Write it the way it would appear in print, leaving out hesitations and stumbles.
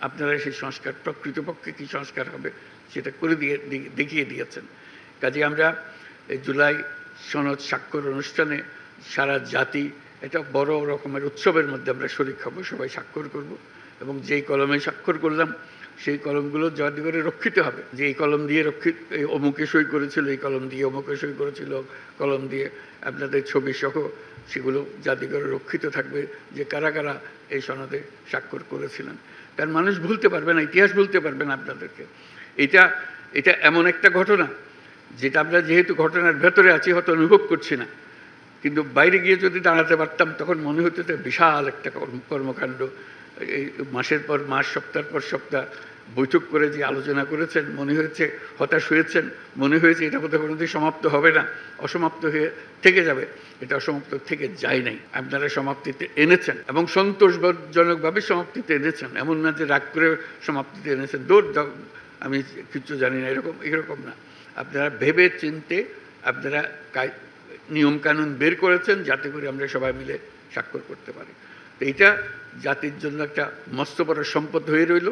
আপনারা সেই সংস্কার প্রকৃতপক্ষে কী সংস্কার হবে সেটা করে দেখিয়ে দিয়েছেন। কাজে আমরা এই জুলাই সনদ স্বাক্ষর অনুষ্ঠানে সারা জাতি এটা বড় রকমের উৎসবের মধ্যে আমরা শরিক হব, সবাই স্বাক্ষর করব এবং যেই কলমে স্বাক্ষর করলাম সেই কলমগুলো যাতে করে রক্ষিত হবে, যে এই কলম দিয়ে অমুকে সই করেছিল, এই কলম দিয়ে অমুকে সই করেছিল, কলম দিয়ে আপনাদের ছবি সহ সেগুলো যাতে করে রক্ষিত থাকবে যে কারা কারা এই সনদে স্বাক্ষর করেছিলেন। কারণ মানুষ ভুলতে পারবে না, ইতিহাস ভুলতে পারবে না আপনাদেরকে। এটা এমন একটা ঘটনা যেটা আমরা যেহেতু ঘটনার ভেতরে আছি হয়তো অনুভব করছি না, কিন্তু বাইরে গিয়ে যদি দাঁড়াতে পারতাম তখন মনে হতো যে বিশাল একটা কর্মকাণ্ড। এই মাসের পর মাস, সপ্তাহের পর সপ্তাহ বৈঠক করে যে আলোচনা করেছেন, মনে হয়েছে হতাশ হয়েছেন, মনে হয়েছে এটা বোধহয় কোনোদিন সমাপ্ত হবে না, অসমাপ্ত হয়ে থেকে যাবে। এটা অসমাপ্ত থেকে যায় নাই, আপনারা সমাপ্তিতে এনেছেন এবং সন্তোষজনকভাবে সমাপ্তিতে এনেছেন। এমন না যে রাগ করে সমাপ্তিতে এনেছেন, দৌড় দাও আমি কিছু জানি না, এরকম না। আপনারা ভেবে চিনতে আপনারা নিয়মকানুন বের করেছেন যাতে করে আমরা সবাই মিলে স্বাক্ষর করতে পারি। তো এটা জাতির জন্য একটা মস্ত বড় সম্পদ হয়ে রইল।